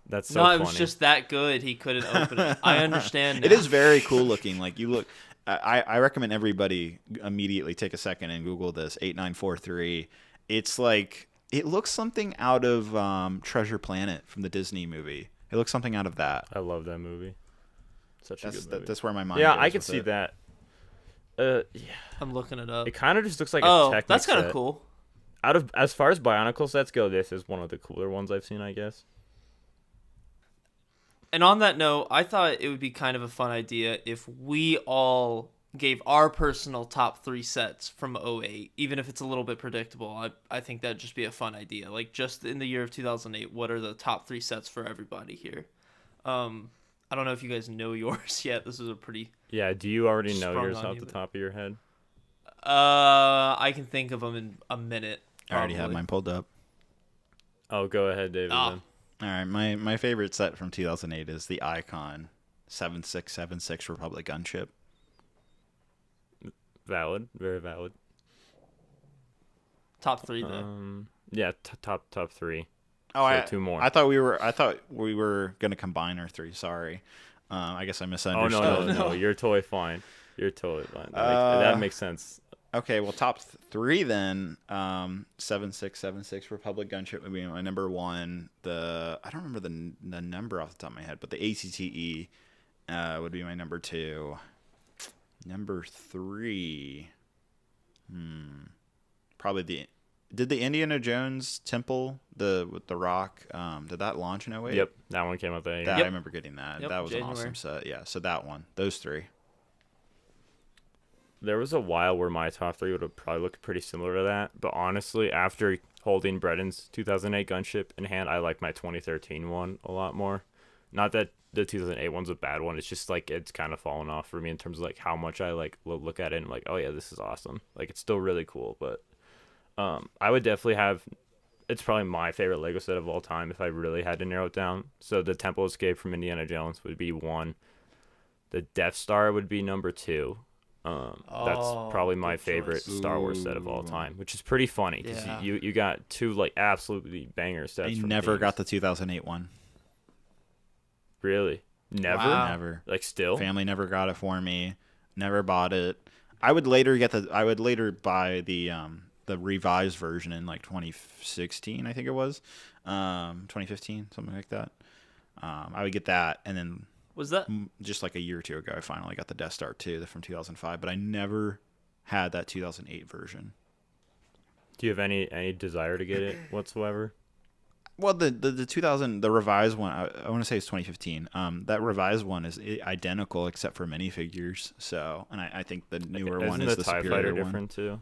That's so No, funny. it was just that good. He couldn't open it. I understand. It now. is very cool looking. Like you look, I recommend everybody immediately take a second and Google this 8943. It's like it looks something out of Treasure Planet from the Disney movie. It looks something out of that. I love that movie. Such a good movie. That's where my mind. Yeah, goes I can with see it. that. Yeah, I'm looking it up. it kind of just looks like a Oh, Technic that's kind of set. cool. As far as Bionicle sets go, this is one of the cooler ones I've seen, I guess. And on that note, I thought it would be kind of a fun idea if we all gave our personal top 3 sets from '08, even if it's a little bit predictable. I think that'd just be a fun idea. Like, just in the year of 2008, what are the top 3 sets for everybody here? I don't know if you guys know yours yet. This is a pretty... Yeah, do you already know Sprung yours on off you, the but- top of your head? I can think of them in a minute. I already have Probably. mine pulled up. Oh, go ahead, David. Ah. Then. All right, my favorite set from 2008 is the Icon 7676 Republic gunship. Valid, very valid. Top 3 though. Yeah, top 3. Oh, So 2 more. I thought we were gonna combine our 3. Sorry, I guess I Oh misunderstood. no, you're totally fine. You're totally fine. That makes sense. Okay, well, top 3 then. 7676 Republic gunship would be my number 1. I don't remember the number off the top of my head, but the ACTE would be my number 2. Number 3, probably did the Indiana Jones temple with the rock? Did that launch in 08? Yep, that one came out there. I Yep. remember getting that. Yep, That was January. an awesome set. Yeah, so that one, those 3. There was a while where my top 3 would have probably looked pretty similar to that, but honestly, after holding Brendan's 2008 gunship in hand, I like my 2013 one a lot more. Not that the 2008 one's a bad one, it's just like it's kind of fallen off for me in terms of like how much I like look at it and like, oh yeah, this is awesome. Like it's still really cool, but I would definitely have. It's probably my favorite Lego set of all time if I really had to narrow it down. So the Temple Escape from Indiana Jones would be 1. The Death Star would be number 2. That's probably my good favorite choice. Star Wars set of all time, which is pretty funny because Yeah. you got 2 like absolutely banger sets. I from never these. got the 2008 one. Really never Wow. Never. like still. Family never got it for me. Never bought it. I would later buy the revised version in like 2016, I think it was. 2015, something like that. I would get that, and then Was that just like a year or 2 ago, I finally got the Death Star 2 from 2005, but I never had that 2008 version. Do you have any desire to get it whatsoever? Well, the 2000 the revised one, I want to say it's 2015. That revised one is identical except for minifigures. So, and I think the newer one is the TIE superior Fighter one. different too?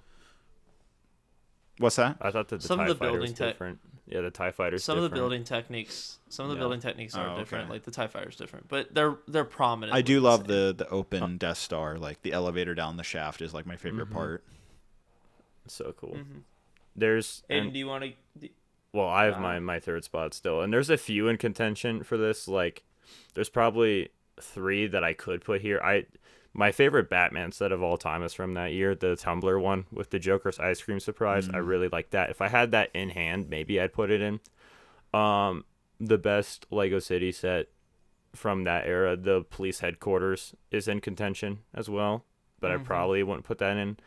What's that? I thought that the Some of TIE the Fighter building was tech- different. Yeah, the TIE Fighter's some of the different. building techniques? Some of the Yeah. building techniques are Oh, okay. different. Like the TIE Fighter's different, but they're prominent. I do love the the open Death Star. Like the elevator down the shaft is like my favorite part. So cool. Mm-hmm. There's Aiden, and- do you want to? Well, I have Wow. my third spot still, and there's a few in contention for this. Like, there's probably 3 that I could put here. My favorite Batman set of all time is from that year, the Tumblr one with the Joker's ice cream surprise. I really like that. If I had that in hand, maybe I'd put it in. The best Lego City set from that era, the police headquarters, is in contention as well, but I probably wouldn't put that in.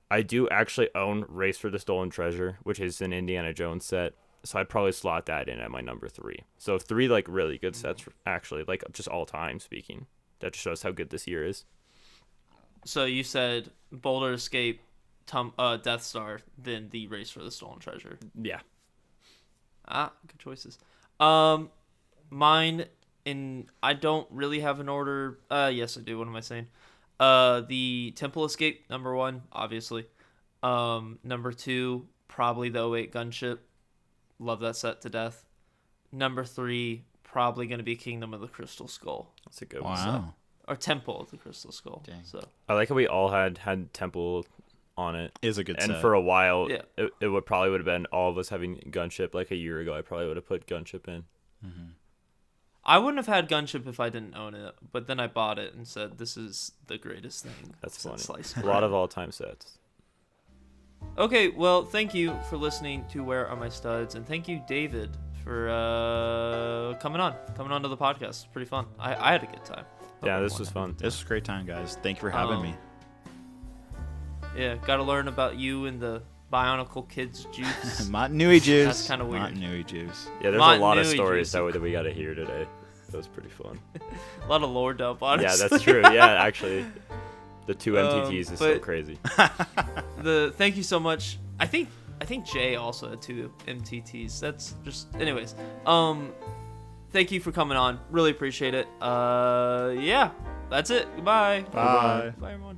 I do actually own Race for the Stolen Treasure, which is an Indiana Jones set. So I'd probably slot that in at my number 3. So 3 like really good sets, actually, like just all time speaking. That just shows how good this year is. So you said Boulder Escape, Death Star, then the Race for the Stolen Treasure. Yeah. Good choices. Mine I don't really have an order. Yes, I do. What am I saying? The Temple Escape, number 1, obviously. Number 2, probably the 08 Gunship. Love that set to death. Number 3, probably going to be Kingdom of the Crystal Skull. That's a good one. Wow. Or Temple of the Crystal Skull. Dang. So I like how we all had Temple on it. Is a good And set. for a while, Yeah. it would have been all of us having Gunship. Like a year ago, I probably would have put Gunship in. I wouldn't have had Gunship if I didn't own it, but then I bought it and said, this is the greatest thing. That's since funny. sliced A bread." lot of all-time sets. Okay, well, thank you for listening to Where Are My Studs, and thank you, David, for coming on to the podcast. It's pretty fun. I had a good time. Yeah, this was fun. This was a great time, guys. Thank you for having me. Yeah, got to learn about you and the Bionicle Kids juice. Montanui juice. That's kinda weird. Montanui juice. Yeah, there's a lot of Montanui stories juice. that we got to hear today. That was pretty fun. A lot of lore dump, honestly. Yeah, that's true. Yeah, actually, the 2 MTTs is so but- crazy. Thank you so much. I think Jay also had 2 MTTs. That's just, anyways. Thank you for coming on. Really appreciate it. Yeah, that's it. Goodbye. Bye. Bye, everyone.